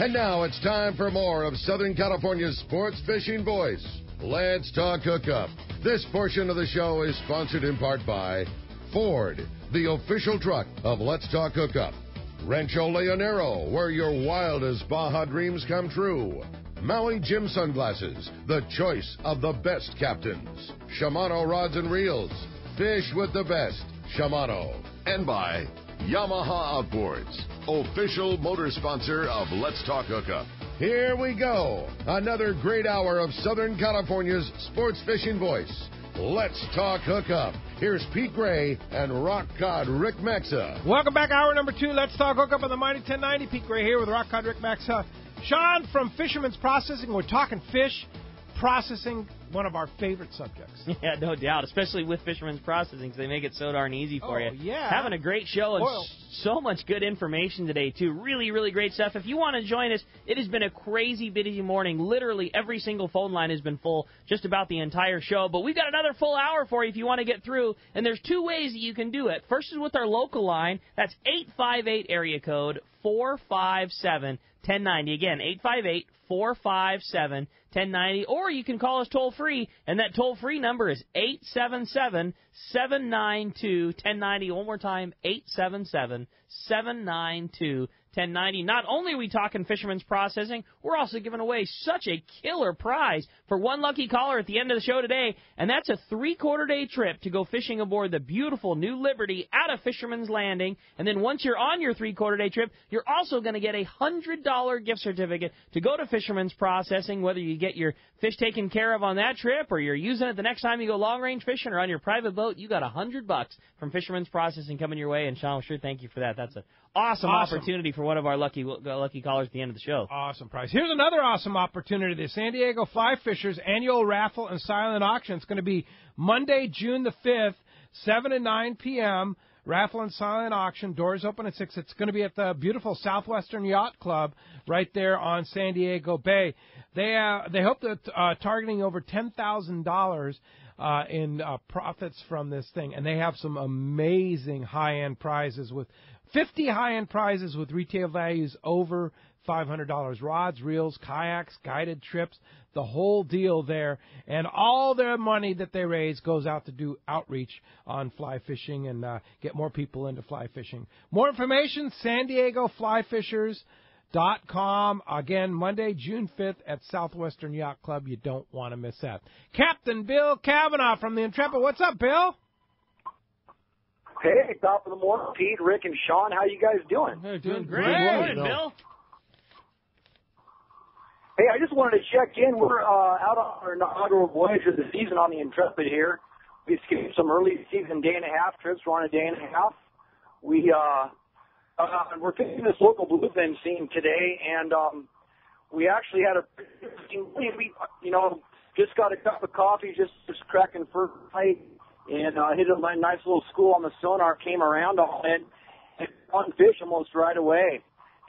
And now it's time for more of Southern California's sports fishing voice. Let's talk hookup. This portion of the show is sponsored in part by Ford, the official truck of Let's Talk Hookup. Rancho Leonero, where your wildest Baja dreams come true. Maui Jim Sunglasses, the choice of the best captains. Shimano Rods and Reels, fish with the best. Shimano. And by Yamaha Outboards, official motor sponsor of Let's Talk Hookup. Here we go. Another great hour of Southern California's sports fishing voice. Let's Talk Hookup. Here's Pete Gray and Rock Cod Rick Maxa. Welcome back, hour number 2. Let's Talk Hookup on the Mighty 1090. Pete Gray here with Rock Cod Rick Maxa. Sean from Fisherman's Processing. We're talking fish processing, one of our favorite subjects. Yeah, no doubt, especially with Fisherman's Processing, because they make it so darn easy for you. Yeah. Having a great show and so much good information today, too. Really, really great stuff. If you want to join us, it has been a crazy busy morning. Literally every single phone line has been full just about the entire show. But we've got another full hour for you if you want to get through. And there's two ways that you can do it. First is with our local line. That's 858 area code 457 1090. Again, 858-457-1090. Or you can call us toll-free, and that toll-free number is 877-792-1090. One more time, 877-792-1090. Not only are we talking Fisherman's Processing, we're also giving away such a killer prize for one lucky caller at the end of the show today, and that's a 3-quarter-day trip to go fishing aboard the beautiful New Liberty out of Fisherman's Landing. And then once you're on your 3-quarter-day trip, you're also going to get a $100 gift certificate to go to Fisherman's Processing, whether you get your fish taken care of on that trip or you're using it the next time you go long-range fishing or on your private boat. You got $100 from Fisherman's Processing coming your way, and Sean, sure thank you for that. That's an awesome opportunity for one of our lucky callers at the end of the show. Awesome prize. Here's another awesome opportunity. The San Diego Fly Fishers annual raffle and silent auction. It's going to be Monday, June the 5th, 7 to 9 p.m., raffle and silent auction. Doors open at 6. It's going to be at the beautiful Southwestern Yacht Club right there on San Diego Bay. They hope that targeting over $10,000 in profits from this thing. And they have some amazing high-end prizes with 50 high-end prizes with retail values over $500. Rods, reels, kayaks, guided trips, the whole deal there. And all their money that they raise goes out to do outreach on fly fishing and get more people into fly fishing. More information, SanDiegoFlyFishers.com. Again, Monday, June 5th at Southwestern Yacht Club. You don't want to miss that. Captain Bill Kavanaugh from the Intrepid. What's up, Bill? Hey, top of the morning, Pete, Rick, and Sean. How you guys doing? Hey, doing great. Good morning, Bill. Hey, I just wanted to check in. We're out on our inaugural voyage of the season on the Intrepid here. We escaped some early season day-and-a-half trips. We're on a day-and-a-half. We're fishing this local bluefin scene today, and we actually had just got a cup of coffee, just cracking first bite. And hit a nice little school on the sonar, came around on it, and caught fish almost right away.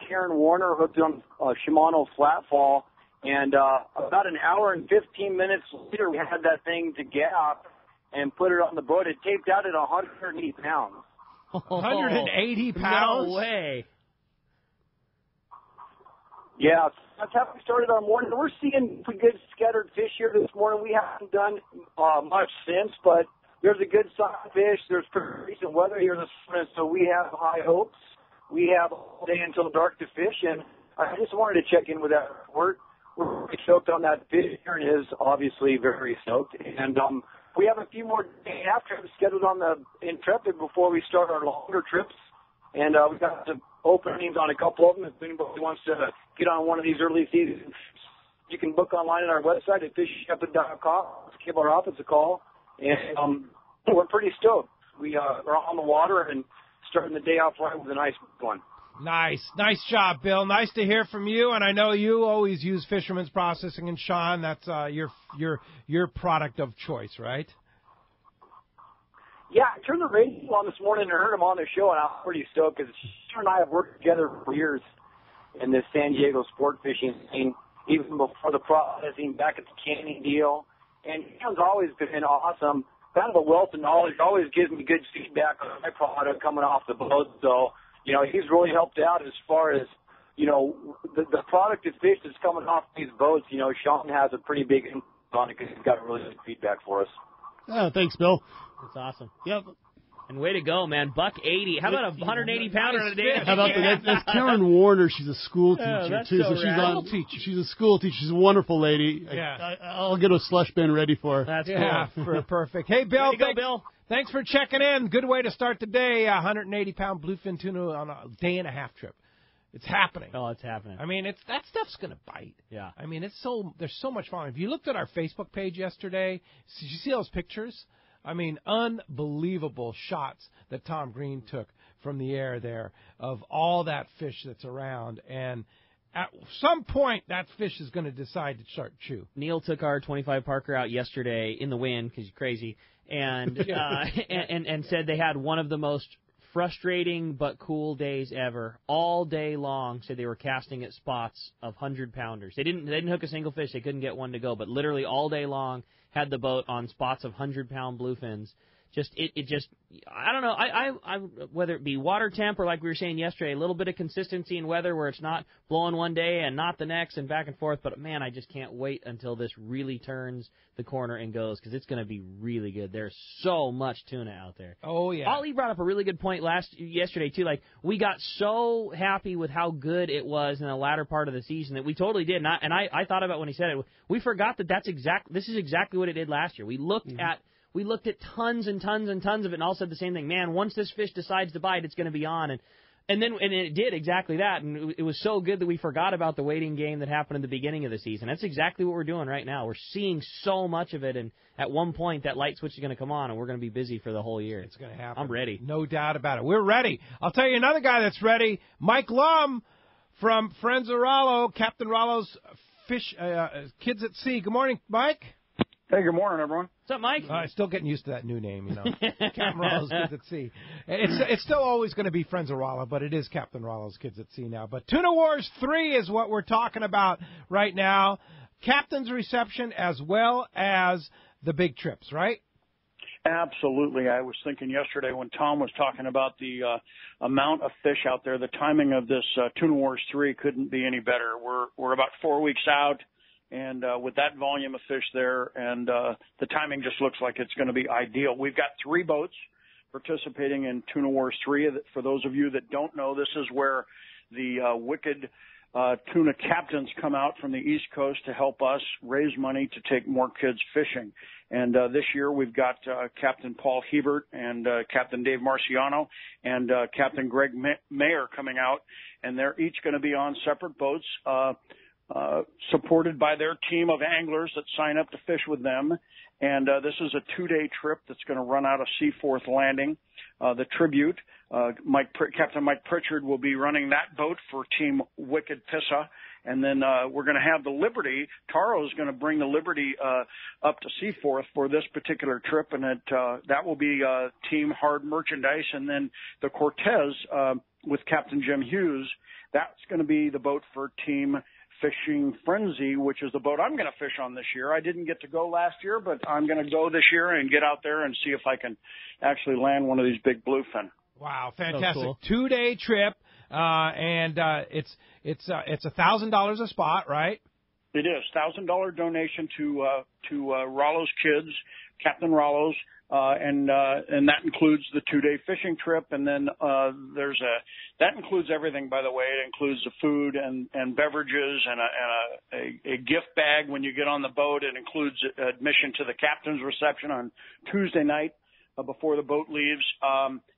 Karen Warner hooked on a Shimano flatfall, and about an hour and 15 minutes later, we had that thing to gap and put it on the boat. It taped out at 180 pounds. 180 pounds? No way. Yeah, that's how we started our morning. We're seeing pretty good scattered fish here this morning. We haven't done much since, but there's a good size fish. There's pretty recent weather here this morning, so we have high hopes. We have all day until dark to fish, and I just wanted to check in with that report. We're pretty stoked on that fish. Aaron is obviously very stoked, and we have a few more day-and-a-half trips scheduled on the Intrepid before we start our longer trips, and we've got some openings on a couple of them. If anybody wants to get on one of these early seasons, you can book online on our website at fishingnetwork.com. Give our office a call. And we're pretty stoked. We are on the water and starting the day off right with a nice one. Nice job, Bill. Nice to hear from you. And I know you always use Fisherman's Processing, and Sean, that's your product of choice, right? Yeah, I turned the radio on this morning and heard him on the show, and I'm pretty stoked because Sean and I have worked together for years in this San Diego sport fishing scene, even before the processing back at the canning deal. And Sean's always been awesome, kind of a wealth of knowledge, always gives me good feedback on my product coming off the boat. So, he's really helped out as far as the product of fish that's coming off these boats, Sean has a pretty big impact on it because he's got really good feedback for us. Oh, thanks, Bill. That's awesome. Yep. And way to go, man. $180. How about a 180-pounder today? How about that? That's Karen Warner. She's a school teacher, too. So she's a school teacher. She's a wonderful lady. Yeah. I'll get a slush bin ready for her. That's cool. Perfect. Hey, Bill. Bill. Thanks for checking in. Good way to start the day. 180-pound bluefin tuna on a day-and-a-half trip. It's happening. Oh, it's happening. I mean, that stuff's going to bite. Yeah. I mean, there's so much fun. If you looked at our Facebook page yesterday, did you see those pictures? I mean, unbelievable shots that Tom Green took from the air there of all that fish that's around. And at some point, that fish is going to decide to start chew. Neil took our 25 Parker out yesterday in the wind because he's crazy, and and said they had one of the most frustrating but cool days ever. All day long, said they were casting at spots of 100-pounders. They didn't hook a single fish. They couldn't get one to go, but literally all day long had the boat on spots of 100-pound bluefins. I don't know. I whether it be water temp or like we were saying yesterday, a little bit of consistency in weather where it's not blowing one day and not the next and back and forth. But, man, I just can't wait until this really turns the corner and goes because it's going to be really good. There's so much tuna out there. Oh, yeah. Ollie brought up a really good point yesterday, too. Like, we got so happy with how good it was in the latter part of the season that we totally did. And I thought about when he said it. We forgot that this is exactly what it did last year. We looked at tons and tons and tons of it and all said the same thing. Man, once this fish decides to bite, it's going to be on. And it did exactly that. And it was so good that we forgot about the waiting game that happened in the beginning of the season. That's exactly what we're doing right now. We're seeing so much of it. And at one point, that light switch is going to come on, and we're going to be busy for the whole year. It's going to happen. I'm ready. No doubt about it. We're ready. I'll tell you another guy that's ready, Mike Lum from Friends of Rollo, Captain Rollo's Kids at Sea. Good morning, Mike. Hey, good morning, everyone. What's up, Mike? Still getting used to that new name, Captain Rollo's Kids at Sea. It's still always going to be Friends of Rollo, but it is Captain Rollo's Kids at Sea now. But Tuna Wars 3 is what we're talking about right now. Captain's reception as well as the big trips, right? Absolutely. I was thinking yesterday when Tom was talking about the amount of fish out there, the timing of this Tuna Wars 3 couldn't be any better. We're about 4 weeks out. And with that volume of fish there, and the timing just looks like it's going to be ideal. We've got 3 boats participating in Tuna Wars 3. For those of you that don't know, this is where the wicked tuna captains come out from the East Coast to help us raise money to take more kids fishing. And this year we've got Captain Paul Hebert and Captain Dave Marciano and Captain Greg Mayer coming out, and they're each going to be on separate boats. Supported by their team of anglers that sign up to fish with them. And this is a 2-day trip that's going to run out of Seaforth Landing. The Tribute, Captain Mike Pritchard will be running that boat for Team Wicked Pissa. And then we're going to have the Liberty. Taro is going to bring the Liberty up to Seaforth for this particular trip, and that will be Team Hard Merchandise. And then the Cortez with Captain Jim Hughes, that's going to be the boat for Team Fishing Frenzy, which is the boat I'm going to fish on this year. I didn't get to go last year, but I'm going to go this year and get out there and see if I can actually land one of these big bluefin. Wow, fantastic! So cool. 2-day trip, and it's $1,000 a spot, right? It is $1,000 donation to Rollo's Kids, Captain Rollo's, and that includes the 2-day fishing trip, and then that includes everything. By the way, it includes the food and beverages and a gift bag when you get on the boat. It includes admission to the captain's reception on Tuesday night before the boat leaves.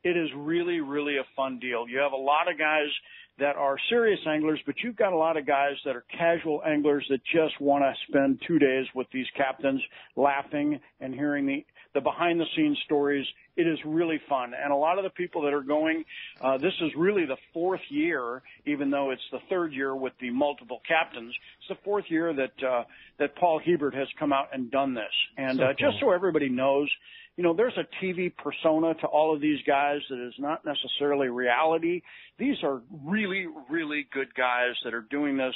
It is really, really a fun deal. You have a lot of guys that are serious anglers, but you've got a lot of guys that are casual anglers that just want to spend 2 days with these captains laughing and hearing the behind-the-scenes stories. It is really fun. And a lot of the people that are going, this is really the 4th year, even though it's the 3rd year with the multiple captains. It's the 4th year that Paul Hebert has come out and done this. And cool. Just so everybody knows, there's a TV persona to all of these guys that is not necessarily reality. These are really, really good guys that are doing this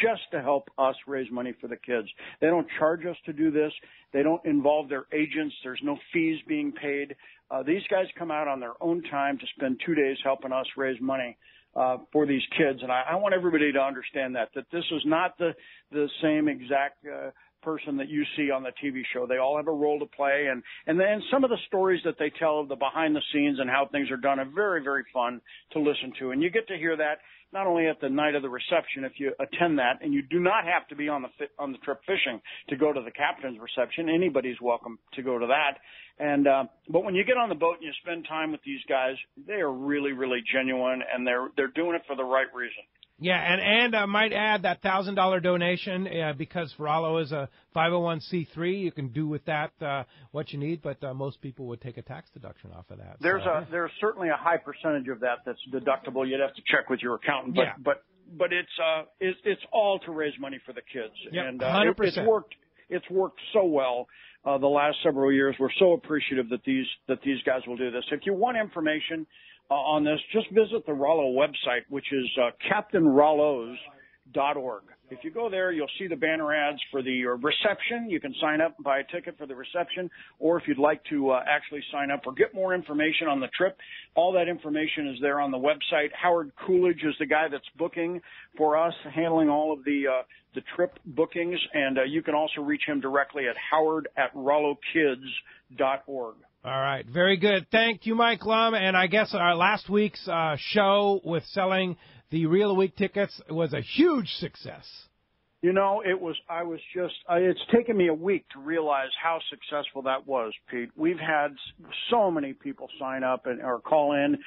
just to help us raise money for the kids. They don't charge us to do this. They don't involve their agents. There's no fees being paid. These guys come out on their own time to spend 2 days helping us raise money for these kids. And I want everybody to understand that this is not the same exact person that you see on the TV show. They all have a role to play, and then some of the stories that they tell of the behind the scenes and how things are done are very, very fun to listen to. And you get to hear that not only at the night of the reception if you attend that, and you do not have to be on the trip fishing to go to the captain's reception. Anybody's welcome to go to that. And but when you get on the boat and you spend time with these guys, they are really, really genuine, and they're doing it for the right reason. Yeah, and I might add that $1,000 donation because Rallo is a 501c3. You can do with that what you need, but most people would take a tax deduction off of that. There's certainly a high percentage of that that's deductible. You'd have to check with your accountant, but it's all to raise money for the kids. Yep, and 100%. It's worked so well the last several years. We're so appreciative that these guys will do this. If you want information on this, just visit the Rollo website, which is CaptainRollos.org. If you go there, you'll see the banner ads for the reception. You can sign up and buy a ticket for the reception, or if you'd like to actually sign up or get more information on the trip, all that information is there on the website. Howard Coolidge is the guy that's booking for us, handling all of the trip bookings, and you can also reach him directly at howard@rollokids.org. All right, very good. Thank you, Mike Lum. And I guess our last week's show with selling the Reel a Week tickets was a huge success. You know, it's taken me a week to realize how successful that was, Pete. We've had so many people sign up or call in,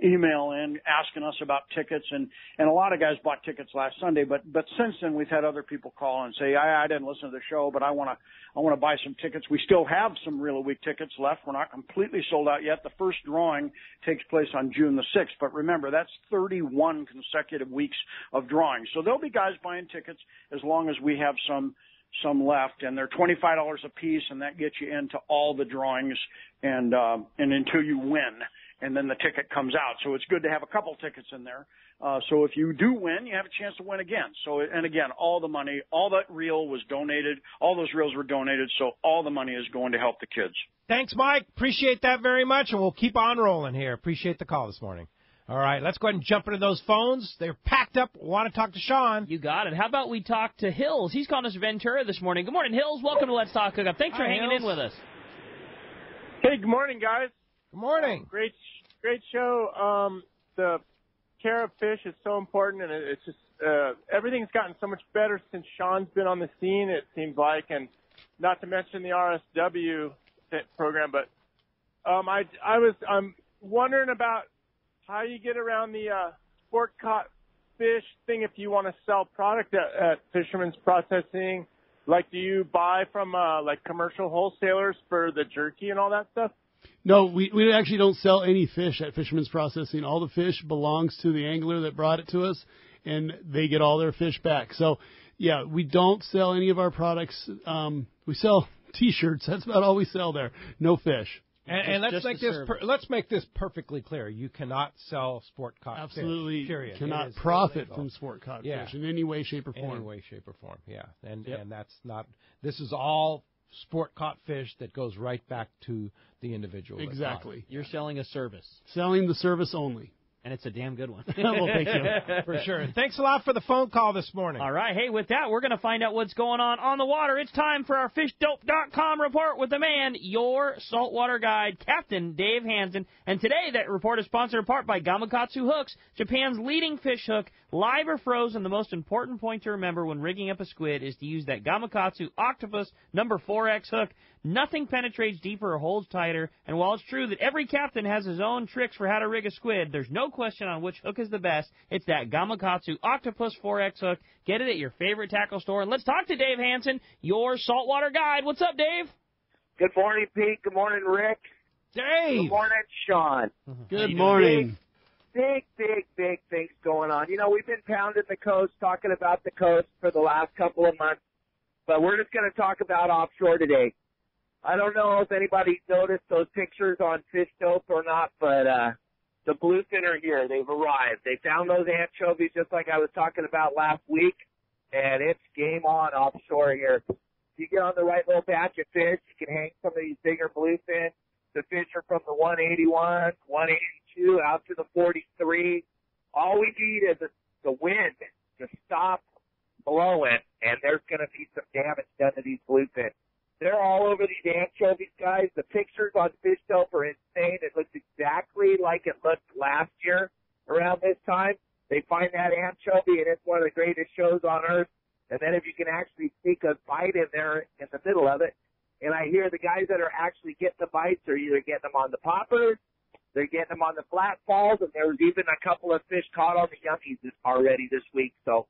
email in, asking us about tickets, and a lot of guys bought tickets last Sunday, but since then we've had other people call and say, I didn't listen to the show, but I want to buy some tickets. We still have some Reel a Week tickets left. We're not completely sold out yet. The first drawing takes place on June the 6th, but remember, that's 31 consecutive weeks of drawing. So there'll be guys buying tickets as long as we have some left, and they're $25 a piece, and that gets you into all the drawings and until you win, and then the ticket comes out. So it's good to have a couple tickets in there. So if you do win, you have a chance to win again. So, and again, all the money, all that reel was donated, all those reels were donated, so all the money is going to help the kids. Thanks, Mike. Appreciate that very much, and we'll keep on rolling here. Appreciate the call this morning. All right, let's go ahead and jump into those phones. They're packed up. Want to talk to Sean. You got it. How about we talk to Hills? He's calling us Ventura this morning. Good morning, Hills. Welcome to Let's Talk Hookup. Thanks for hanging in with us. Hey, good morning, guys. Good morning. Great show. The care of fish is so important, and it's just everything's gotten so much better since Sean's been on the scene, it seems like, and not to mention the RSW program. But I'm wondering about how you get around the sport caught fish thing if you want to sell product at Fisherman's Processing. Like, do you buy from like commercial wholesalers for the jerky and all that stuff? No, we actually don't sell any fish at Fisherman's Processing. All the fish belongs to the angler that brought it to us, and they get all their fish back. So, yeah, we don't sell any of our products. We sell T-shirts. That's about all we sell there. No fish. And let's make this perfectly clear. You cannot sell sport caught Absolutely fish. Period. You cannot profit from sport caught fish in any way, shape, or form. Any way, shape, or form. Yeah, and that's not. This is all sport caught fish that goes right back to the individual. Exactly. You're selling a service. Selling the service only. And it's a damn good one. Well, thank you. For sure. Thanks a lot for the phone call this morning. All right. Hey, with that, we're going to find out what's going on the water. It's time for our FishDope.com report with the man, your saltwater guide, Captain Dave Hansen. And today, that report is sponsored in part by Gamakatsu Hooks, Japan's leading fish hook, live or frozen. The most important point to remember when rigging up a squid is to use that Gamakatsu Octopus number 4X hook. Nothing penetrates deeper or holds tighter, and while it's true that every captain has his own tricks for how to rig a squid, there's no question on which hook is the best. It's that Gamakatsu Octopus 4X hook. Get it at your favorite tackle store. And let's talk to Dave Hansen, your saltwater guide. What's up, Dave? Good morning, Pete. Good morning, Rick. Dave. Good morning, Sean. Good morning. Big things going on. You know, we've been pounding the coast, talking about the coast for the last couple of months, but we're just going to talk about offshore today. I don't know if anybody noticed those pictures on Fish Dope or not, but the bluefin are here. They've arrived. They found those anchovies just like I was talking about last week, and it's game on offshore here. If you get on the right little batch of fish, you can hang some of these bigger bluefin. The fish are from the 181, 182 out to the 43. All we need is the wind to stop blowing, and there's going to be some damage done to these bluefin. They're all over these anchovies, guys. The pictures on Fish Dope are insane. It looks exactly like it looked last year around this time. They find that anchovy, and it's one of the greatest shows on earth. And then if you can actually sneak a bite in there in the middle of it, and I hear the guys that are actually getting the bites are either getting them on the poppers, they're getting them on the flat falls, and there was even a couple of fish caught on the youngies already this week. So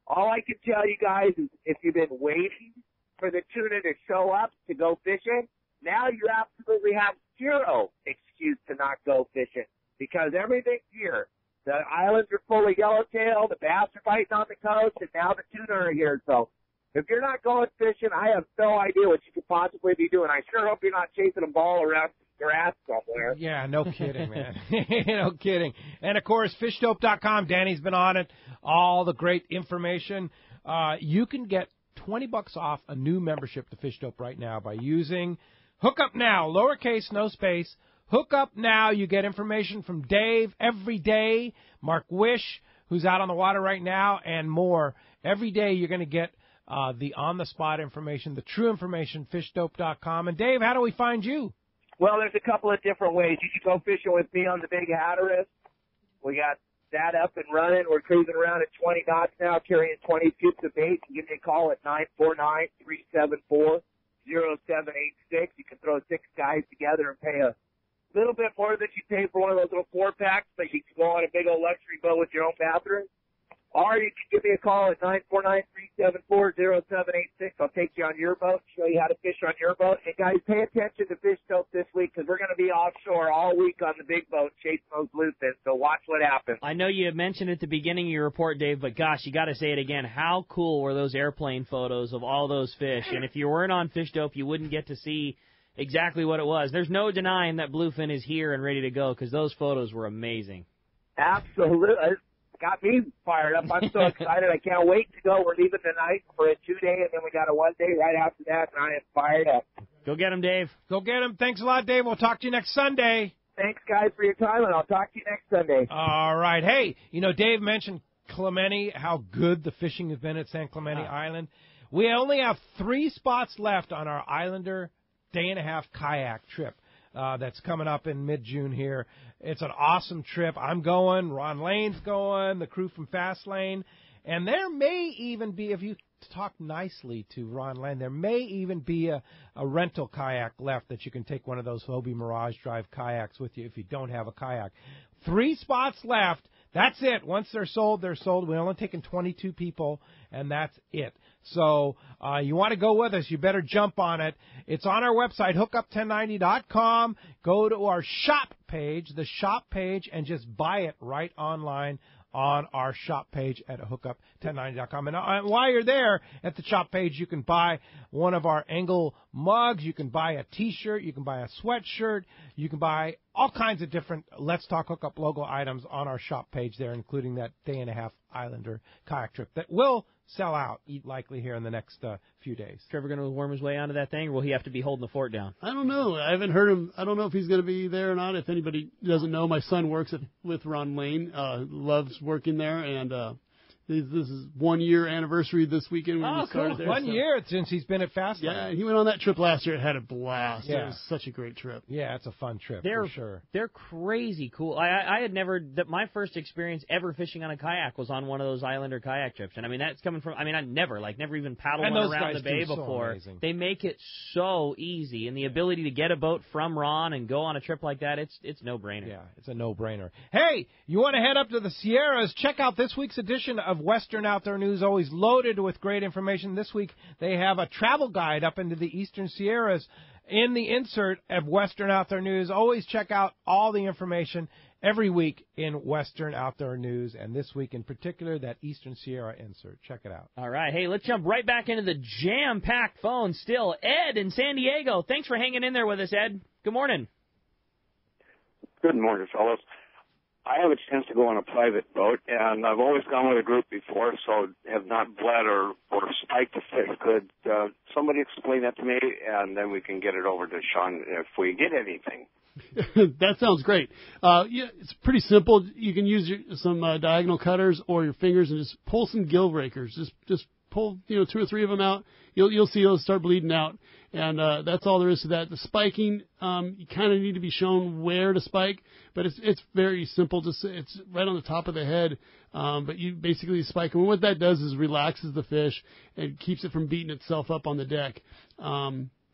all I can tell you guys is if you've been waiting for the tuna to show up to go fishing, now you absolutely have zero excuse to not go fishing because everything's here. The islands are full of yellowtail, the bass are biting on the coast, and now the tuna are here. So if you're not going fishing, I have no idea what you could possibly be doing. I sure hope you're not chasing a ball around your ass somewhere. Yeah, no kidding, man. No kidding. And, of course, fishdope.com. Danny's been on it. All the great information. You can get $20 off a new membership to Fish Dope right now by using Hookup Now, lowercase, no space. Hookup Now. You get information from Dave every day, Mark Wish, who's out on the water right now, and more. Every day you're going to get the on-the-spot information, the true information, fishdope.com. And, Dave, how do we find you? Well, there's a couple of different ways. You can go fishing with me on the Big Hatteras. We got that up and running. We're cruising around at 20 knots now, carrying 20 scoops of bait. You give me a call at 949-374-0786. You can throw 6 guys together and pay a little bit more than you pay for one of those little 4-packs, but you can go on a big old luxury boat with your own bathroom. Or you can give me a call at 949-374-0786. I'll take you on your boat, show you how to fish on your boat. And, guys, pay attention to Fish Dope this week because we're going to be offshore all week on the big boat chasing those bluefins. So watch what happens. I know you mentioned at the beginning of your report, Dave, but, gosh, you got to say it again. How cool were those airplane photos of all those fish? And if you weren't on Fish Dope, you wouldn't get to see exactly what it was. There's no denying that bluefin is here and ready to go because those photos were amazing. Absolutely. Got me fired up. I'm so excited. I can't wait to go. We're leaving tonight for a 2-day, and then we got a 1-day right after that, and I am fired up. Go get him, Dave. Go get him. Thanks a lot, Dave. We'll talk to you next Sunday. Thanks, guys, for your time, and I'll talk to you next Sunday. All right. Hey, Dave mentioned Clemente, how good the fishing has been at San Clemente Island. We only have 3 spots left on our Islander day-and-a-half kayak trip. That's coming up in mid-June here. It's an awesome trip. I'm going. Ron Lane's going. The crew from Fastlane. And there may even be, if you talk nicely to Ron Lane, there may even be a rental kayak left that you can take one of those Hobie Mirage Drive kayaks with you if you don't have a kayak. 3 spots left. That's it. Once they're sold, they're sold. We're only taking 22 people, and that's it. So you want to go with us, you better jump on it. It's on our website, hookup1090.com. Go to our shop page, and just buy it right online on our shop page at hookup1090.com. And while you're there at the shop page, you can buy one of our Angle mugs. You can buy a T-shirt. You can buy a sweatshirt. You can buy all kinds of different Let's Talk Hookup logo items on our shop page there, including that day-and-a-half Islander kayak trip that will sell out likely here in the next few days. Trevor going to worm his way onto that thing, or will he have to be holding the fort down? I don't know. I haven't heard him. I don't know if he's going to be there or not. If anybody doesn't know, my son works with Ron Lane, loves working there, and this is 1 year anniversary this weekend when we started there. 1 year since he's been at Fastlane. Yeah, he went on that trip last year and had a blast. Yeah. It was such a great trip. Yeah, it's a fun trip for sure. They're crazy cool. I had never, my first experience ever fishing on a kayak was on one of those Islander kayak trips. And I mean, that's coming from, I never even paddled one around the bay before. So they make it so easy. And the ability to get a boat from Ron and go on a trip like that, it's no-brainer. Yeah, it's a no-brainer. Hey, you want to head up to the Sierras? Check out this week's edition of Western Outdoor News, always loaded with great information. This week they have a travel guide up into the Eastern Sierras in the insert of Western Outdoor News. Always check out all the information every week in Western Outdoor News, and this week in particular, that Eastern Sierra insert. Check it out. All right. Hey, let's jump right back into the jam-packed phone still. Ed in San Diego. Thanks for hanging in there with us, Ed. Good morning. Good morning, fellas. I have a chance to go on a private boat, and I've always gone with a group before, so have not bled or spiked a fish. Could somebody explain that to me, and then we can get it over to Sean if we get anything. That sounds great. Yeah, it's pretty simple. You can use some diagonal cutters or your fingers and just pull some gill rakers. Just pull 2 or 3 of them out. You'll see those start bleeding out, and that's all there is to that. The spiking, you kind of need to be shown where to spike, but it's very simple. It's right on the top of the head, but you basically spike. And what that does is relaxes the fish and keeps it from beating itself up on the deck.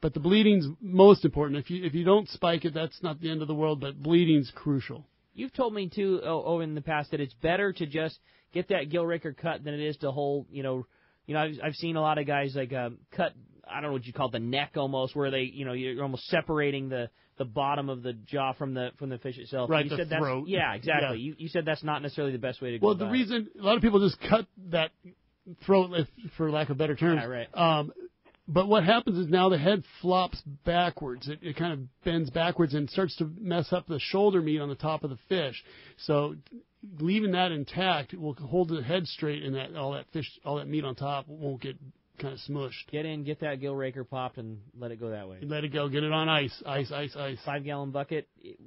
But the bleeding's most important. If you don't spike it, that's not the end of the world, but bleeding's crucial. You've told me, too, in the past that it's better to just get that gill raker cut than it is to hold, I've seen a lot of guys like cut, I don't know what you call it, the neck almost, where they, you're almost separating the bottom of the jaw from the fish itself. Right, you the said throat. Yeah, exactly. Yeah. You said that's not necessarily the best way to go. Well, the reason a lot of people just cut that throat, for lack of better terms. Yeah, right. But what happens is now the head flops backwards. It kind of bends backwards and starts to mess up the shoulder meat on the top of the fish. So leaving that intact will hold the head straight, and all that meat on top won't get kind of smushed. Get that gill raker popped and let it go that way. Let it go. Get it on ice. 5-gallon bucket.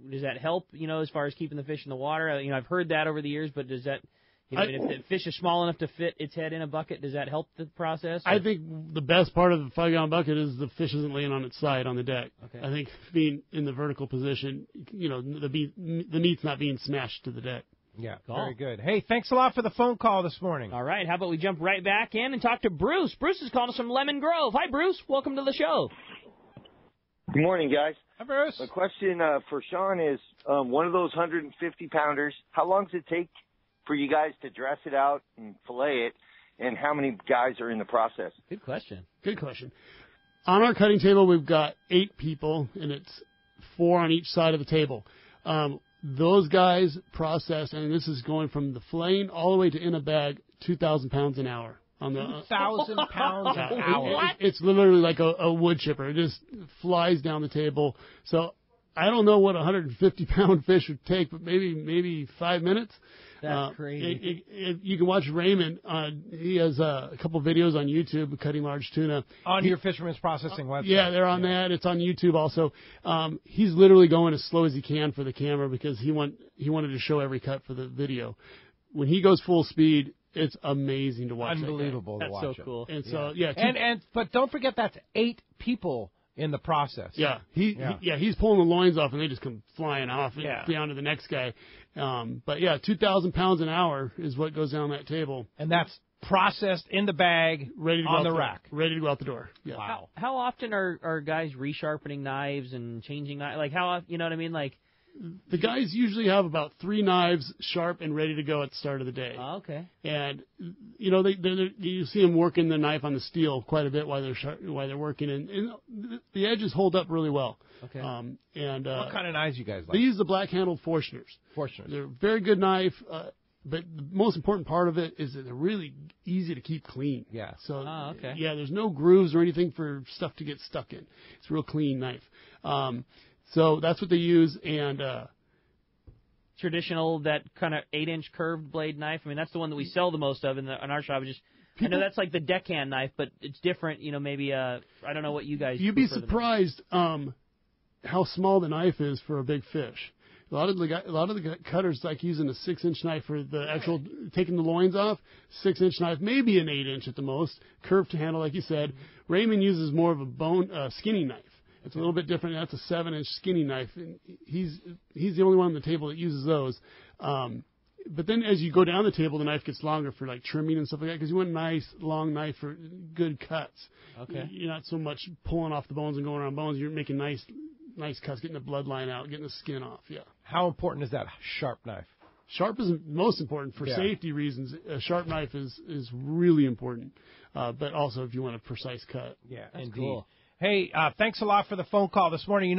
Does that help, as far as keeping the fish in the water? I've heard that over the years, but does that... if the fish is small enough to fit its head in a bucket, does that help the process? Or? I think the best part of the 5-gallon bucket is the fish isn't laying on its side on the deck. Okay. I think being in the vertical position, the meat's not being smashed to the deck. Yeah, very good. Hey, thanks a lot for the phone call this morning. All right, how about we jump right back in and talk to Bruce. Bruce is calling us from Lemon Grove. Hi, Bruce. Welcome to the show. Good morning, guys. Hi, Bruce. My question for Sean is, one of those 150-pounders, how long does it take for you guys to dress it out and fillet it, and how many guys are in the process? Good question. On our cutting table, we've got 8 people, and it's 4 on each side of the table. Those guys process, and this is going from the filleting all the way to in a bag, 2,000 pounds an hour. 2,000 pounds an hour. It's literally like a wood chipper. It just flies down the table. So I don't know what a 150-pound fish would take, but maybe 5 minutes. That's crazy. You can watch Raymond. He has a couple videos on YouTube cutting large tuna. On your Fisherman's Processing website. Yeah, they're on that. It's on YouTube also. He's literally going as slow as he can for the camera because he wanted to show every cut for the video. When he goes full speed, it's amazing to watch. Unbelievable to watch. That's so cool. And so, yeah. But don't forget that's 8 people in the process. Yeah, he's pulling the loins off, and they just come flying off down to the next guy. But yeah, 2,000 pounds an hour is what goes down that table, and that's processed in the bag, ready to go on the rack, ready to go out the door. Yeah. Wow. How often are guys resharpening knives and changing knives? Like how, you know what I mean? Like the guys usually have about 3 knives sharp and ready to go at the start of the day. Oh, okay. And you see them working the knife on the steel quite a bit while they're working, and the edges hold up really well. Okay. What kind of knives you guys like? They use the black-handled Forstners. They're a very good knife, but the most important part of it is that they're really easy to keep clean. Yeah. So, okay. Yeah, there's no grooves or anything for stuff to get stuck in. It's a real clean knife. So that's what they use, and traditional, that kind of 8-inch curved blade knife. I mean, that's the one that we sell the most of in our shop. I know that's like the deckhand knife, but it's different. Maybe I don't know what you guys. You'd be surprised how small the knife is for a big fish. A lot of the cutters like using a 6-inch knife for the actual taking the loins off. 6-inch knife, maybe an 8-inch at the most, curved to handle, like you said. Raymond uses more of a skinny knife. It's a little bit different. That's a 7-inch skinny knife. And he's the only one on the table that uses those. But then as you go down the table, the knife gets longer for like trimming and stuff like that because you want a nice long knife for good cuts. Okay. You're not so much pulling off the bones and going around bones. You're making nice cuts, getting the bloodline out, getting the skin off. Yeah. How important is that sharp knife? Sharp is most important for safety reasons. A sharp knife is really important, but also if you want a precise cut. Yeah, that's indeed. Cool. Hey, thanks a lot for the phone call this morning.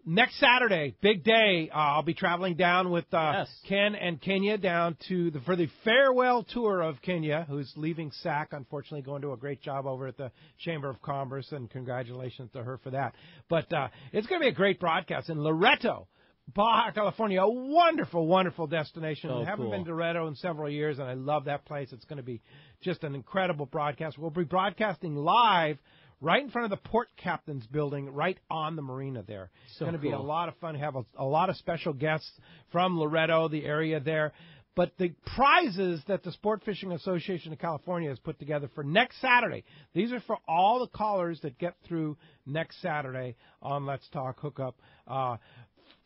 Next Saturday, big day, I'll be traveling down with Ken and Kenya down for the farewell tour of Kenya, who's leaving SAC, unfortunately going to a great job over at the Chamber of Commerce, and congratulations to her for that. But it's going to be a great broadcast in Loreto, Baja California, a wonderful, wonderful destination. I haven't been to Loreto in several years, and I love that place. It's going to be just an incredible broadcast. We'll be broadcasting live right in front of the port captain's building, right on the marina there. It's going to be a lot of fun. Have a lot of special guests from Loretto, the area there. But the prizes that the Sport Fishing Association of California has put together for next Saturday, these are for all the callers that get through next Saturday on Let's Talk Hookup.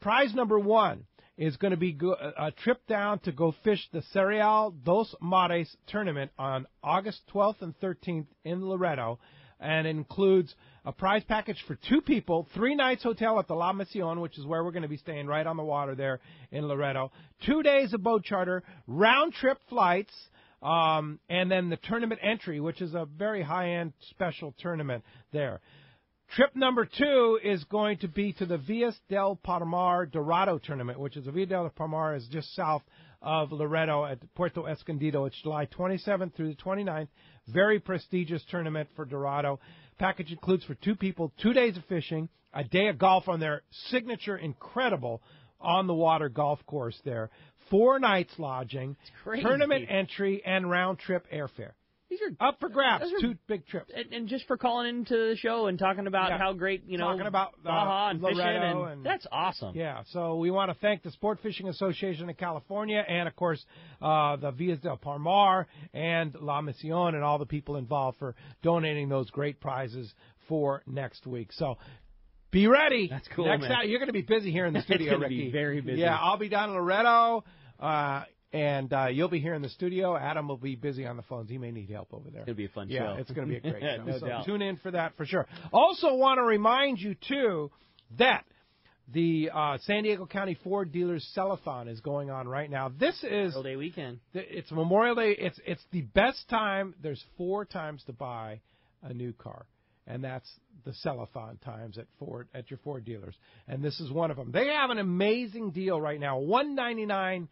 Prize number 1 is going to be a trip down to go fish the Cereal dos Mares tournament on August 12th and 13th in Loretto, and it includes a prize package for 2 people, 3 nights hotel at the La Mission, which is where we're going to be staying right on the water there in Loretto, 2 days of boat charter, round-trip flights, and then the tournament entry, which is a very high-end special tournament there. Trip number 2 is going to be to the Villas del Palmar Dorado tournament, which is the Villa del Palmar is just south of Loretto at Puerto Escondido. It's July 27th through the 29th. Very prestigious tournament for Dorado. Package includes for 2 people 2 days of fishing, a day of golf on their signature incredible on-the-water golf course there, 4 nights lodging, tournament entry, and round-trip airfare. These are up for grabs. 2 big trips. And just for calling into the show and talking about how great, talking about Baja and Loretto fishing, and that's awesome. Yeah, so we want to thank the Sport Fishing Association of California and, of course, the Villas del Palmar and La Mission and all the people involved for donating those great prizes for next week. So be ready. That's cool, man. You're going to be busy here in the studio, Ricky. Ricky. Be very busy. Yeah, I'll be down in Loretto. And you'll be here in the studio. Adam will be busy on the phones. He may need help over there. It'll be a fun show. Yeah, it's going to be a great show. No so doubt. Tune in for that for sure. Also want to remind you, too, that the San Diego County Ford Dealers Sell-a-thon is going on right now. This is Memorial Day weekend. It's Memorial Day. It's the best time. There's 4 times to buy a new car. And that's the sell-a-thon times at your Ford dealers. And this is one of them. They have an amazing deal right now. $199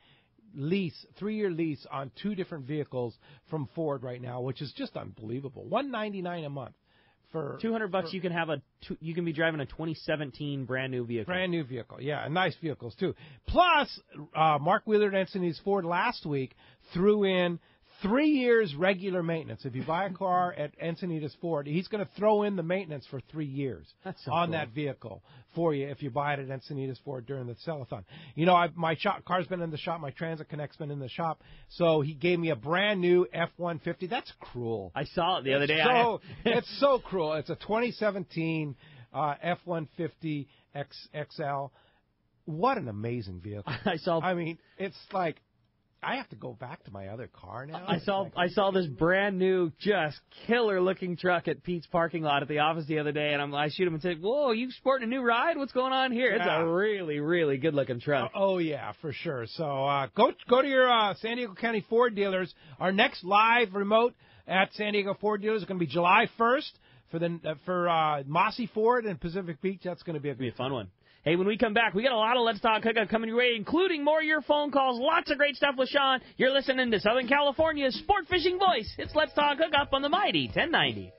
lease, 3-year lease on 2 different vehicles from Ford right now, which is just unbelievable. $199 a month for $200. You can have you can be driving a 2017 brand new vehicle. Brand new vehicle, yeah, and nice vehicles too. Plus, Mark Wheeler at Encinitas Ford last week threw in 3 years regular maintenance. If you buy a car at Encinitas Ford, he's going to throw in the maintenance for 3 years on that vehicle for you if you buy it at Encinitas Ford during the sell-a-thon. You know, my car's been in the shop. My Transit Connect's been in the shop. So he gave me a brand new F-150. That's cruel. I saw it the other day. It's so cruel. It's a 2017 F-150 XL. What an amazing vehicle. I mean, it's like, I have to go back to my other car now. I saw this brand new, just killer looking truck at Pete's parking lot at the office the other day, and I shoot him and say, "Whoa, you sporting a new ride? What's going on here?" It's a really, really good looking truck. Oh yeah, for sure. So go to your San Diego County Ford dealers. Our next live remote at San Diego Ford dealers is going to be July 1st for Mossy Ford and Pacific Beach. That's going to be a fun one. Hey, when we come back, we got a lot of Let's Talk Hookup coming your way, including more of your phone calls, lots of great stuff with Sean. You're listening to Southern California's sport fishing voice. It's Let's Talk Hookup on the mighty 1090.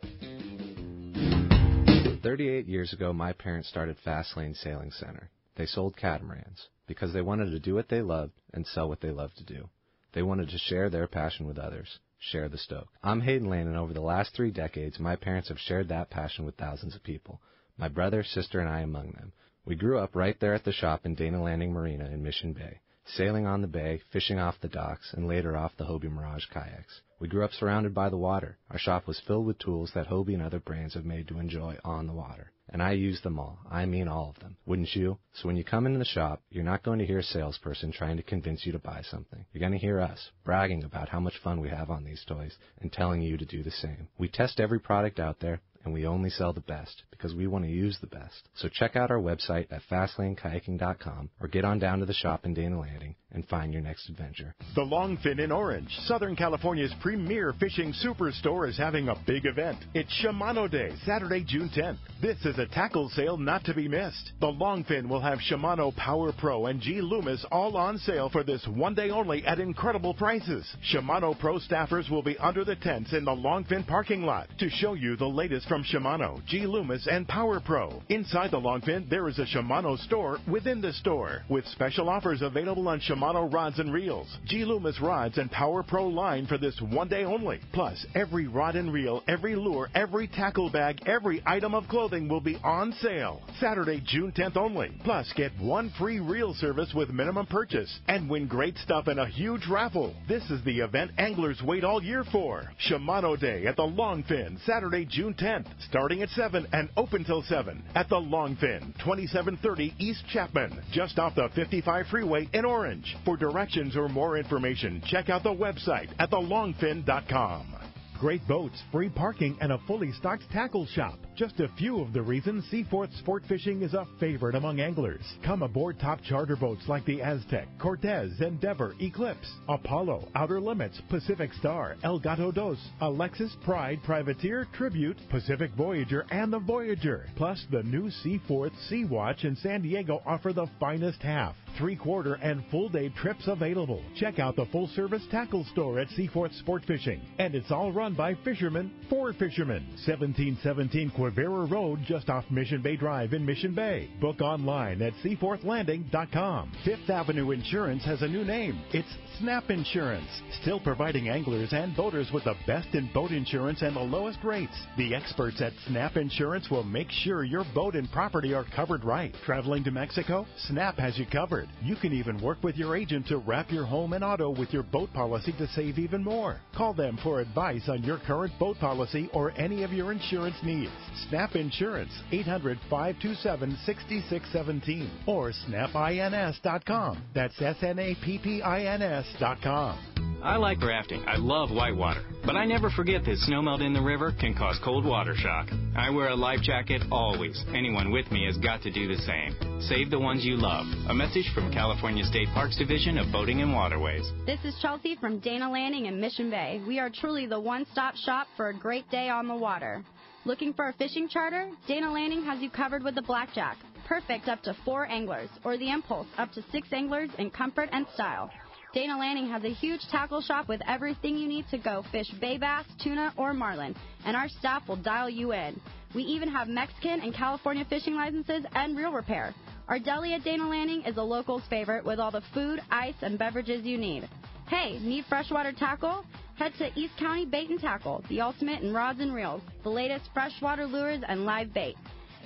38 years ago, my parents started Fastlane Sailing Center. They sold catamarans because they wanted to do what they loved and sell what they loved to do. They wanted to share their passion with others, share the stoke. I'm Hayden Lane, and over the last 3 decades, my parents have shared that passion with thousands of people, my brother, sister, and I among them. We grew up right there at the shop in Dana Landing Marina in Mission Bay, sailing on the bay, fishing off the docks, and later off the Hobie Mirage kayaks. We grew up surrounded by the water. Our shop was filled with tools that Hobie and other brands have made to enjoy on the water. And I use them all. I mean all of them. Wouldn't you? So when you come into the shop, you're not going to hear a salesperson trying to convince you to buy something. You're going to hear us bragging about how much fun we have on these toys and telling you to do the same. We test every product out there, and we only sell the best because we want to use the best. So check out our website at FastlaneKayaking.com or get on down to the shop in Dana Landing and find your next adventure. The Longfin in Orange, Southern California's premier fishing superstore, is having a big event. It's Shimano Day, Saturday, June 10th. This is a tackle sale not to be missed. The Longfin will have Shimano Power Pro and G Loomis all on sale for this one day only at incredible prices. Shimano Pro staffers will be under the tents in the Longfin parking lot to show you the latest from Shimano, G. Loomis, and Power Pro. Inside the Longfin, there is a Shimano store within the store, with special offers available on Shimano rods and reels, G. Loomis rods, and Power Pro line for this one day only. Plus, every rod and reel, every lure, every tackle bag, every item of clothing will be on sale. Saturday, June 10th only. Plus, get one free reel service with minimum purchase and win great stuff in a huge raffle. This is the event anglers wait all year for. Shimano Day at the Longfin, Saturday, June 10th, starting at 7 and open till 7 at the Longfin, 2730 East Chapman, just off the 55 freeway in Orange. For directions or more information, check out the website at thelongfin.com. Great boats, free parking, and a fully stocked tackle shop. Just a few of the reasons Seaforth Sport Fishing is a favorite among anglers. Come aboard top charter boats like the Aztec, Cortez, Endeavor, Eclipse, Apollo, Outer Limits, Pacific Star, El Gato Dos, Alexis, Pride, Privateer, Tribute, Pacific Voyager, and the Voyager. Plus, the new Seaforth Sea Watch in San Diego offer the finest half, 3/4, and full-day trips available. Check out the full-service tackle store at Seaforth Sport Fishing. And it's all run by fishermen for fishermen. 1717 Quivira Road, just off Mission Bay Drive in Mission Bay. Book online at seaforthlanding.com. Fifth Avenue Insurance has a new name. It's Snap Insurance. Still providing anglers and boaters with the best in boat insurance and the lowest rates. The experts at Snap Insurance will make sure your boat and property are covered right. Traveling to Mexico? Snap has you covered. You can even work with your agent to wrap your home and auto with your boat policy to save even more. Call them for advice on your current boat policy or any of your insurance needs. Snap Insurance, 800-527-6617 or snapins.com. That's SNAPPINS.com. I like rafting. I love whitewater. But I never forget that snowmelt in the river can cause cold water shock. I wear a life jacket always. Anyone with me has got to do the same. Save the ones you love. A message from California State Parks Division of Boating and Waterways. This is Chelsea from Dana Landing in Mission Bay. We are truly the one-stop shop for a great day on the water. Looking for a fishing charter? Dana Landing has you covered with the Blackjack. Perfect up to 4 anglers, or the Impulse up to 6 anglers in comfort and style. Dana Landing has a huge tackle shop with everything you need to go fish bay bass, tuna, or marlin, and our staff will dial you in. We even have Mexican and California fishing licenses and reel repair. Our deli at Dana Landing is a local's favorite with all the food, ice, and beverages you need. Hey, need freshwater tackle? Head to East County Bait and Tackle, the ultimate in rods and reels, the latest freshwater lures and live bait.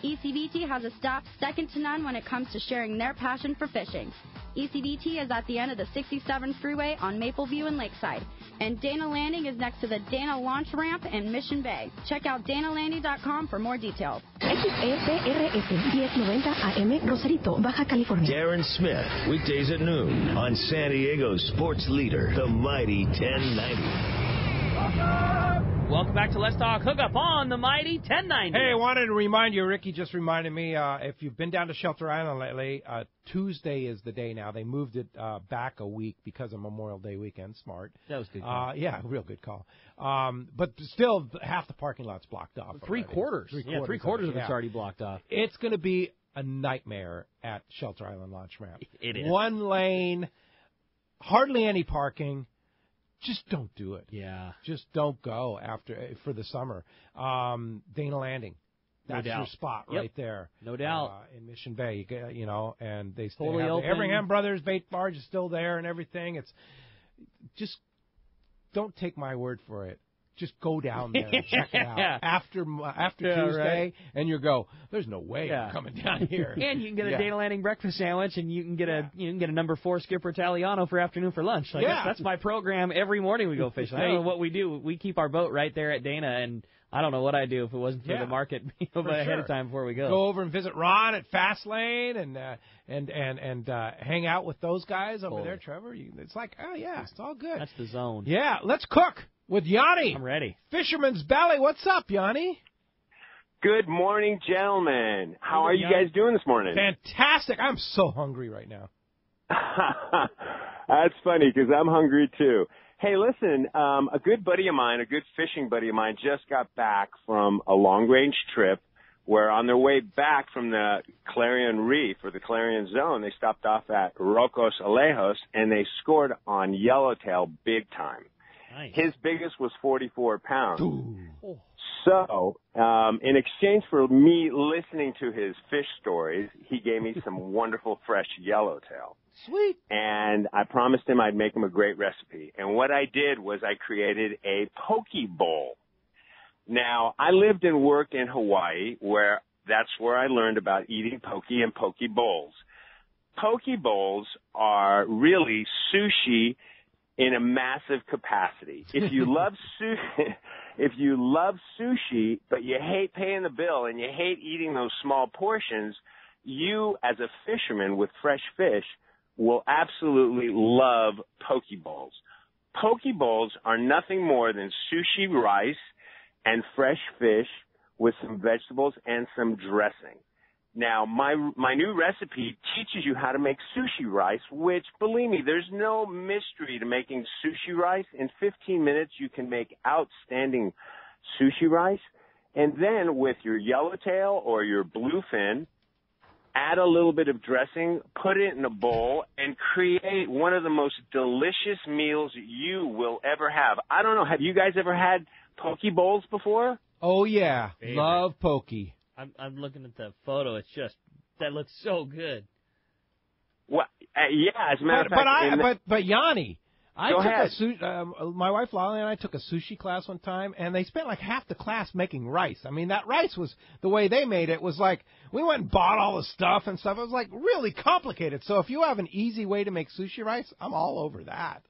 ECBT has a staff second to none when it comes to sharing their passion for fishing. ECBT is at the end of the 67 freeway on Mapleview and Lakeside, and Dana Landing is next to the Dana Launch Ramp in Mission Bay. Check out danalanding.com for more details. XECRF 1090 AM, Rosarito, Baja California. Darren Smith, weekdays at noon on San Diego's sports leader, the Mighty 1090. Welcome back to Let's Talk Hookup on the Mighty 1090. Hey, I wanted to remind you, Ricky just reminded me, if you've been down to Shelter Island lately, Tuesday is the day now. They moved it back a week because of Memorial Day weekend. Smart. That was a good call. Yeah, real good call. But still, half the parking lot's blocked off. Three-quarters. Yeah, three-quarters of it's already blocked off. It's going to be a nightmare at Shelter Island Launch Ramp. It is. One lane, hardly any parking. Just don't do it. Yeah. Just don't go for the summer. Dana Landing. That's your spot right there. No doubt. In Mission Bay, and they still totally have open. the Everingham Brothers Bait Barge is still there and everything. It's just don't take my word for it. Just go down there and check it out after Tuesday, right. and you go. There's no way I'm coming down here. And you can get a Dana Landing breakfast sandwich, and you can get a number 4 Skipper Italiano for afternoon for lunch. That's my program every morning we go fishing. I don't know what we do. We keep our boat right there at Dana, and I don't know what I do if it wasn't for the market ahead of time before we go. Go over and visit Ron at Fastlane and hang out with those guys over there, Trevor. It's like, it's all good. That's the zone. Yeah, let's cook with Yanni. I'm ready. Fisherman's Belly. What's up, Yanni? Good morning, gentlemen. How are you guys doing this morning? Fantastic. I'm so hungry right now. That's funny because I'm hungry too. Hey, listen, a good buddy of mine, a good fishing buddy of mine, just got back from a long-range trip where on their way back from the Clarion Reef or the Clarion Zone, they stopped off at Rocos Alejos and they scored on yellowtail big time. Nice. His biggest was 44 pounds. Ooh. So, in exchange for me listening to his fish stories, he gave me some wonderful fresh yellowtail. Sweet. And I promised him I'd make him a great recipe. And what I did was I created a poke bowl. Now, I lived and worked in Hawaii, where that's where I learned about eating poke and poke bowls. Poke bowls are really sushi in a massive capacity. If you love sushi, but you hate paying the bill and you hate eating those small portions, you as a fisherman with fresh fish will absolutely love poke bowls. Poke bowls are nothing more than sushi rice and fresh fish with some vegetables and some dressing. Now, my new recipe teaches you how to make sushi rice, which, believe me, there's no mystery to making sushi rice. In 15 minutes, you can make outstanding sushi rice. And then with your yellowtail or your bluefin, add a little bit of dressing, put it in a bowl, and create one of the most delicious meals you will ever have. I don't know, have you guys ever had poke bowls before? Oh, yeah. Favorite. Love poke. I'm looking at the photo. It's just, that looks so good. Well, yeah, as a matter of fact. But Yanni, Go ahead. My wife Lolly and I took a sushi class one time, and they spent like half the class making rice. I mean, that rice was, the way they made it was like, we went and bought all the stuff and stuff. It was like really complicated. So if you have an easy way to make sushi rice, I'm all over that.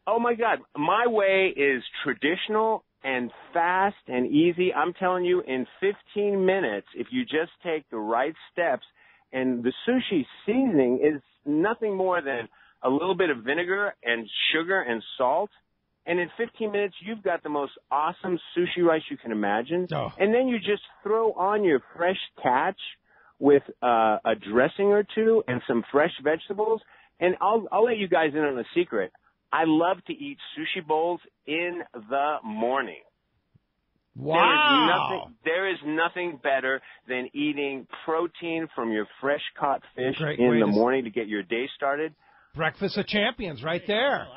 Oh, my God. My way is traditional and fast and easy. I'm telling you, in 15 minutes, if you just take the right steps, and the sushi seasoning is nothing more than a little bit of vinegar and sugar and salt, and in 15 minutes, you've got the most awesome sushi rice you can imagine. Oh. And then you just throw on your fresh catch with a dressing or two and some fresh vegetables. And I'll let you guys in on a secret. I love to eat sushi bowls in the morning. Wow. There is nothing better than eating protein from your fresh caught fish Great in way the to morning to get your day started. Breakfast of champions right there.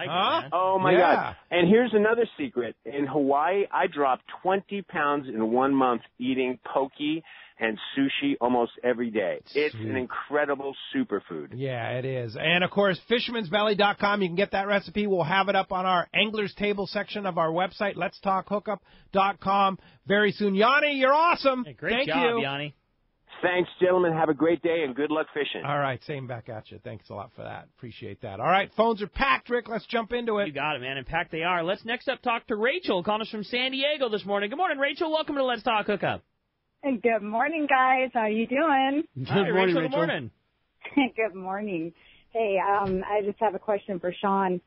Oh, my Yeah. God. And here's another secret. In Hawaii, I dropped 20 pounds in 1 month eating poke and sushi almost every day. It's an incredible superfood. Yeah, it is. And, of course, fishermansbelly.com. You can get that recipe. We'll have it up on our Angler's Table section of our website, letstalkhookup.com, very soon. Yanni, you're awesome. Hey, great Thank job, you. Yanni. Thanks, gentlemen. Have a great day, and good luck fishing. All right, same back at you. Thanks a lot for that. Appreciate that. All right, phones are packed, Rick. Let's jump into it. You got it, man. In fact, they are. Let's next up talk to Rachel, calling us from San Diego this morning. Good morning, Rachel. Welcome to Let's Talk Hookup. Good morning, guys. How you doing? Hi, Rachel. Good morning. Good morning. Hey, I just have a question for Sean.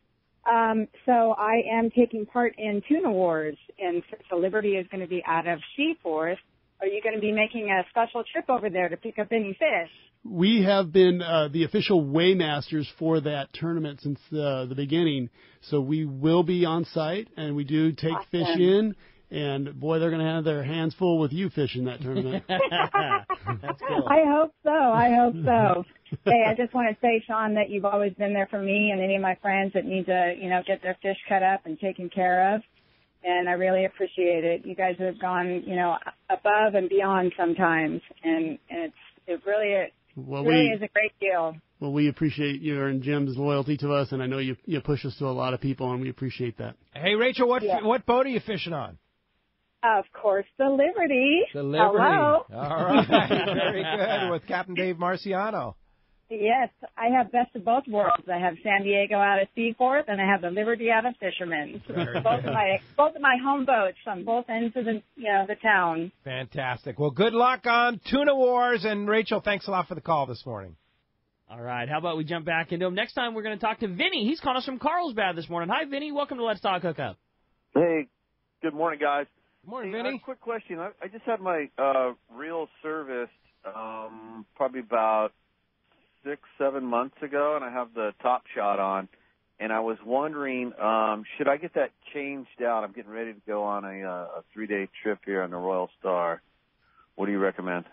So I am taking part in Tuna Wars, and since the Liberty is going to be out of Seaforth, are you going to be making a special trip over there to pick up any fish? We have been the official weighmasters for that tournament since the beginning, so we will be on site, and we do take fish in. And, boy, they're going to have their hands full with you fishing that tournament. That's cool. I hope so. Hey, I just want to say, Sean, that you've always been there for me and any of my friends that need to, get their fish cut up and taken care of. And I really appreciate it. You guys have gone, above and beyond sometimes. And it really is a great deal. Well, we appreciate your and Jim's loyalty to us, and I know you push us to a lot of people, and we appreciate that. Hey, Rachel, what boat are you fishing on? Of course, the Liberty. The Liberty. Hello. All right. Very good. With Captain Dave Marciano. Yes, I have best of both worlds. I have San Diego out of Seaforth, and I have the Liberty out of Fisherman's. Both of my home boats on both ends of the town. Fantastic. Well, good luck on Tuna Wars. And, Rachel, thanks a lot for the call this morning. All right, how about we jump back into him? Next time we're going to talk to Vinny. He's calling us from Carlsbad this morning. Hi, Vinny. Welcome to Let's Talk Hookup. Hey, good morning, guys. Good morning, hey, Vinny. Quick question. I just had my reel serviced probably about 6-7 months ago, and I have the Top Shot on. And I was wondering, should I get that changed out? I'm getting ready to go on a 3-day trip here on the Royal Star. What do you recommend?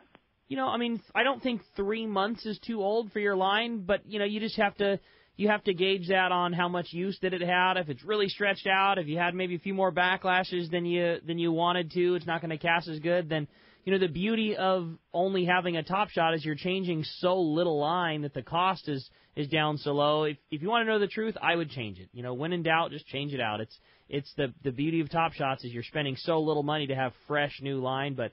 I don't think 3 months is too old for your line, but, you just have to, you have to gauge that on how much use did it have. If it's really stretched out, if you had maybe a few more backlashes than you wanted to, it's not going to cast as good. Then, the beauty of only having a top shot is you're changing so little line that the cost is down so low. If you want to know the truth, I would change it. When in doubt, just change it out. It's the beauty of top shots is you're spending so little money to have fresh new line, but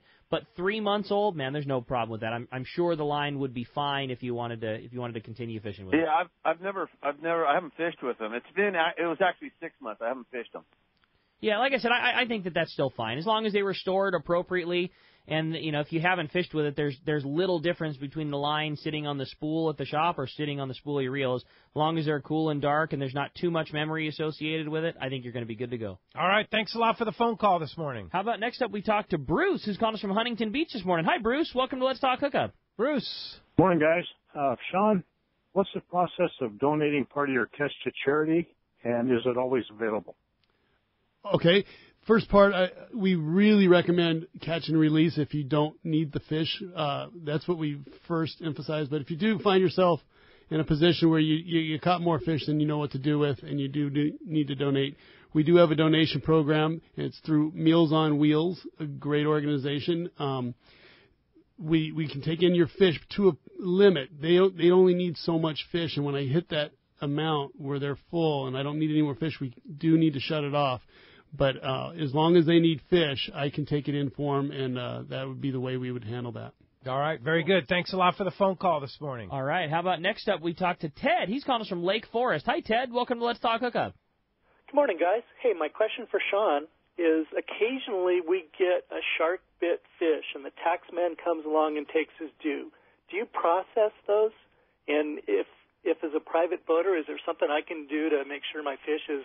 3 months old, man, there's no problem with that. I'm sure the line would be fine if you wanted to continue fishing with it. Yeah, I haven't fished with them. It was actually 6 months. I haven't fished them. Yeah, like I said, I think that's still fine as long as they were stored appropriately. And if you haven't fished with it, there's little difference between the line sitting on the spool at the shop or sitting on the spool of your reel. As long as they're cool and dark and there's not too much memory associated with it, I think you're going to be good to go. All right, thanks a lot for the phone call this morning. How about next up we talk to Bruce, who's calling us from Huntington Beach this morning. Hi, Bruce. Welcome to Let's Talk Hookup. Bruce. Morning, guys. Sean, what's the process of donating part of your catch to charity, and is it always available? Okay. First part, we really recommend catch and release if you don't need the fish. That's what we first emphasize. But if you do find yourself in a position where you caught more fish than you know what to do with and you do need to donate, we do have a donation program. It's through Meals on Wheels, a great organization. We can take in your fish to a limit. They only need so much fish, and when I hit that amount where they're full and I don't need any more fish, we do need to shut it off. But as long as they need fish, I can take it in for them, and that would be the way we would handle that. All right, very good. Thanks a lot for the phone call this morning. All right, how about next up we talk to Ted. He's calling us from Lake Forest. Hi, Ted. Welcome to Let's Talk Hookup. Good morning, guys. Hey, my question for Sean is occasionally we get a shark bit fish, and the taxman comes along and takes his due. Do you process those? And if as a private boater, is there something I can do to make sure my fish is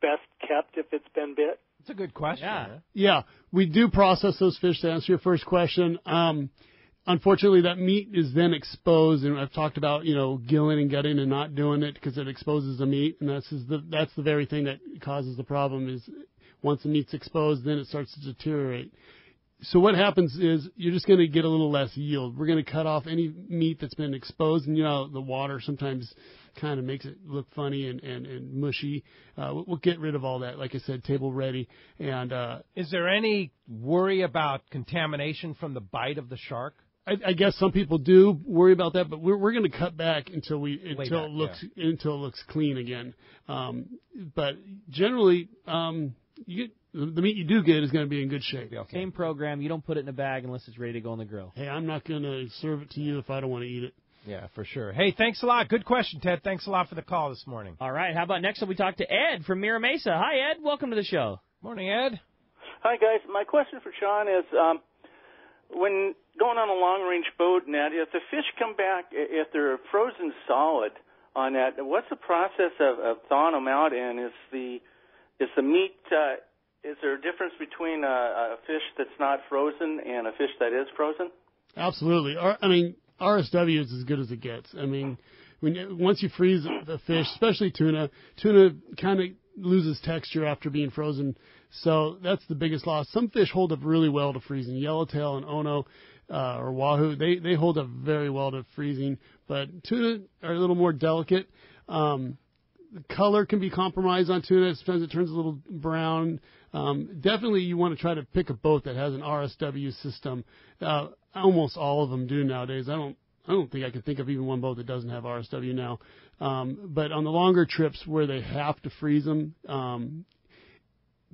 best kept if it's been bit? That's a good question. Yeah, we do process those fish. To answer your first question, unfortunately, that meat is then exposed, and I've talked about gilling and gutting and not doing it because it exposes the meat, and that's the very thing that causes the problem. Is once the meat's exposed, then it starts to deteriorate. So what happens is you're just going to get a little less yield. We're going to cut off any meat that's been exposed, and the water sometimes kind of makes it look funny and mushy. We'll get rid of all that, like I said, table ready. And is there any worry about contamination from the bite of the shark? I guess some people do worry about that, but we're going to cut back until it looks clean again. But generally, the meat you do get is going to be in good shape. Okay. Same program. You don't put it in a bag unless it's ready to go on the grill. Hey, I'm not going to serve it to you if I don't want to eat it. Yeah, for sure. Hey, thanks a lot. Good question, Ted. Thanks a lot for the call this morning. All right. How about next up we talk to Ed from Mira Mesa. Hi, Ed. Welcome to the show. Morning, Ed. Hi, guys. My question for Sean is when going on a long-range boat net, if the fish come back, if they're frozen solid on that, what's the process of thawing them out? And is the meat is there a difference between a fish that's not frozen and a fish that is frozen? Absolutely. RSW is as good as it gets. Once you freeze the fish, especially tuna kind of loses texture after being frozen. So that's the biggest loss. Some fish hold up really well to freezing. Yellowtail and Ono or Wahoo, they hold up very well to freezing. But tuna are a little more delicate. The color can be compromised on tuna. Sometimes it turns a little brown. Definitely you want to try to pick a boat that has an RSW system. Almost all of them do nowadays. I don't think I can think of even one boat that doesn't have RSW now. But on the longer trips where they have to freeze them,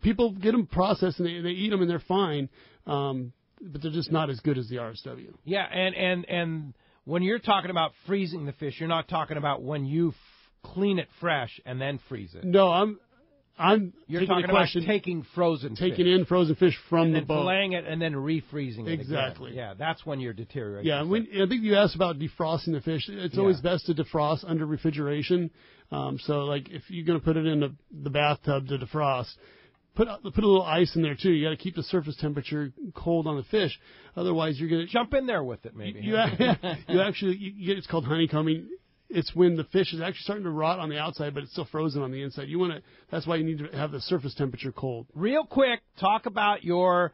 people get them processed and they eat them and they're fine. But they're just not as good as the RSW. Yeah, and when you're talking about freezing the fish, you're not talking about when you clean it fresh and then freeze it. No, You're talking about taking frozen fish. in frozen fish from the boat. Filleting it and then refreezing it Exactly. again. Yeah, that's when you're deteriorating. Yeah, I think you asked about defrosting the fish. It's always best to defrost under refrigeration. So, like, if you're going to put it in the bathtub to defrost, put a little ice in there, too. You got to keep the surface temperature cold on the fish. Otherwise, you're going to... Jump in there with it, maybe. You get, it's called honeycombing. It's when the fish is actually starting to rot on the outside, but it's still frozen on the inside. That's why you need to have the surface temperature cold. Real quick, talk about your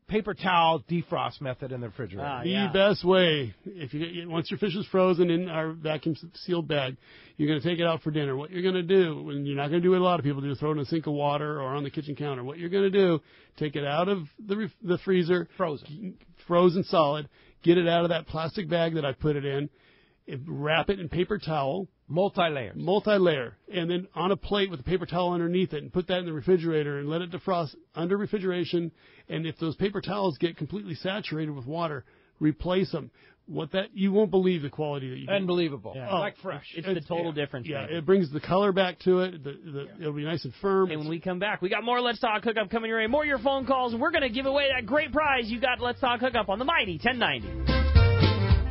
paper towel defrost method in the refrigerator. The best way, if you once your fish is frozen in our vacuum sealed bag, you're going to take it out for dinner. What you're going to do, and you're not going to do what a lot of people do, throw it in a sink of water or on the kitchen counter. What you're going to do, take it out of the freezer, frozen solid, get it out of that plastic bag that I put it in, wrap it in paper towel. Multi-layer. And then on a plate with a paper towel underneath it and put that in the refrigerator and let it defrost under refrigeration. And if those paper towels get completely saturated with water, replace them. You won't believe the quality that you get. Unbelievable. Yeah. Like fresh. It's the total difference. Yeah, it brings the color back to it. It'll be nice and firm. And when we come back, we got more Let's Talk Hookup coming your way, more of your phone calls, and we're going to give away that great prize. You got Let's Talk Hookup on the Mighty 1090.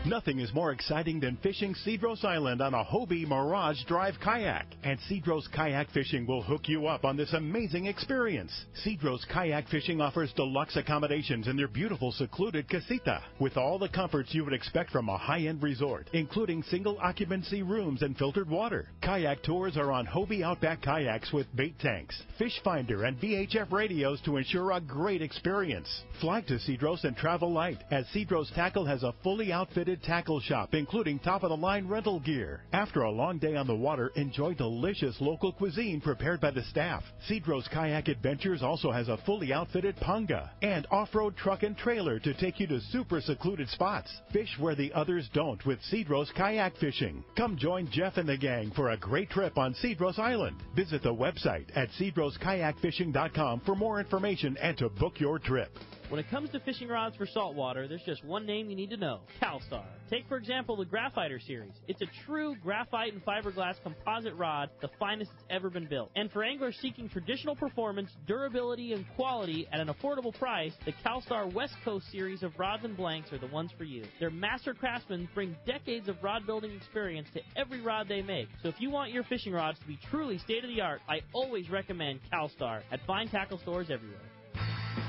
Nothing is more exciting than fishing Cedros Island on a Hobie Mirage Drive kayak. And Cedros Kayak Fishing will hook you up on this amazing experience. Cedros Kayak Fishing offers deluxe accommodations in their beautiful secluded casita with all the comforts you would expect from a high-end resort, including single occupancy rooms and filtered water. Kayak tours are on Hobie Outback kayaks with bait tanks, fish finder, and VHF radios to ensure a great experience. Fly to Cedros and travel light, as Cedros Tackle has a fully outfitted tackle shop, including top-of-the-line rental gear. After a long day on the water, enjoy delicious local cuisine prepared by the staff. Cedros Kayak Adventures also has a fully outfitted panga and off-road truck and trailer to take you to super secluded spots. Fish where the others don't with Cedros Kayak Fishing. Come join Jeff and the gang for a great trip on Cedros Island. Visit the website at cedroskayakfishing.com for more information and to book your trip. When it comes to fishing rods for saltwater, there's just one name you need to know: CalStar. Take, for example, the Graphiter series. It's a true graphite and fiberglass composite rod, the finest it's ever been built. And for anglers seeking traditional performance, durability, and quality at an affordable price, the CalStar West Coast series of rods and blanks are the ones for you. Their master craftsmen bring decades of rod building experience to every rod they make. So if you want your fishing rods to be truly state-of-the-art, I always recommend CalStar at fine tackle stores everywhere.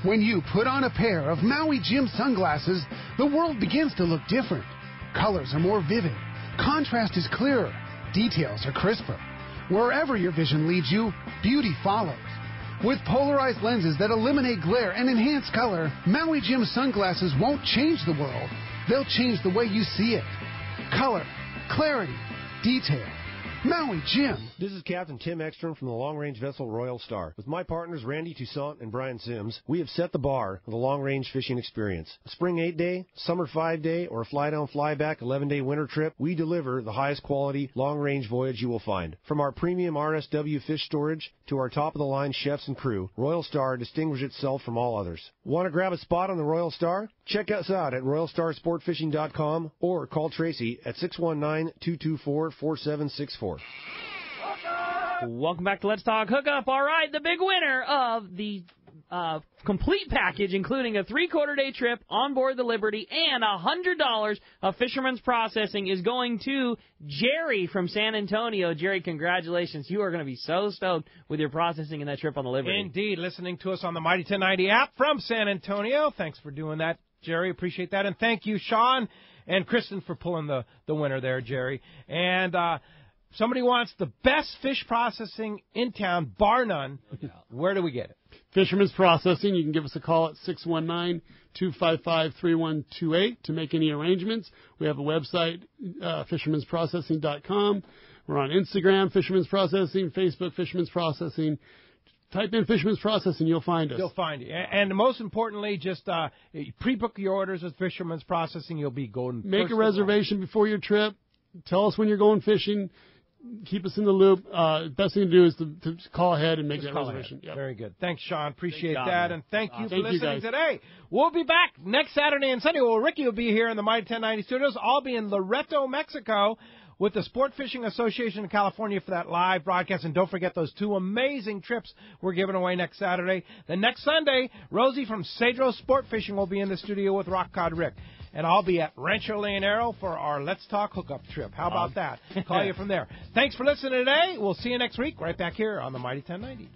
When you put on a pair of Maui Jim sunglasses, the world begins to look different. Colors are more vivid. Contrast is clearer. Details are crisper. Wherever your vision leads you, beauty follows. With polarized lenses that eliminate glare and enhance color, Maui Jim sunglasses won't change the world. They'll change the way you see it. Color, clarity, detail. Maui Jim. This is Captain Tim Ekstrom from the long-range vessel Royal Star. With my partners Randy Toussaint and Brian Sims, we have set the bar for the long-range fishing experience. A spring 8-day, summer 5-day, or a fly-down, fly-back 11-day winter trip, we deliver the highest quality long-range voyage you will find. From our premium RSW fish storage to our top-of-the-line chefs and crew, Royal Star distinguishes itself from all others. Want to grab a spot on the Royal Star? Check us out at RoyalStarSportFishing.com or call Tracy at 619-224-4764. Welcome back to Let's Talk Hookup. All right, the big winner of the complete package, including a 3/4-day trip on board the Liberty and $100 of Fisherman's Processing, is going to Jerry from San Antonio. Jerry, congratulations. You are going to be so stoked with your processing and that trip on the Liberty. Indeed, listening to us on the Mighty 1090 app from San Antonio. Thanks for doing that, Jerry. Appreciate that. And thank you, Sean and Kristen, for pulling the winner there, Jerry. And somebody wants the best fish processing in town, bar none. Where do we get it? Fisherman's Processing. You can give us a call at 619-255-3128 to make any arrangements. We have a website, fishermansprocessing.com. We're on Instagram, Fisherman's Processing, Facebook, Fisherman's Processing. Type in Fisherman's Processing, you'll find us. You'll find it. And most importantly, just pre-book your orders with Fisherman's Processing. You'll be golden. Make a reservation before your trip. Tell us when you're going fishing. Keep us in the loop. Best thing to do is to call ahead and make that reservation. Yep. Very good. Thanks, Sean. Appreciate that. And thank you for Thank you, listening guys. today. We'll be back next Saturday and Sunday. Well, Ricky will be here in the Mighty 1090 studios. I'll be in Loreto, Mexico, with the Sport Fishing Association of California for that live broadcast. And don't forget those 2 amazing trips we're giving away next Saturday. Then next Sunday, Rosie from Cedros Sport Fishing will be in the studio with Rock Cod Rick. And I'll be at Rancho Leonero for our Let's Talk Hookup trip. How about that? Call you from there. Thanks for listening today. We'll see you next week right back here on the Mighty 1090.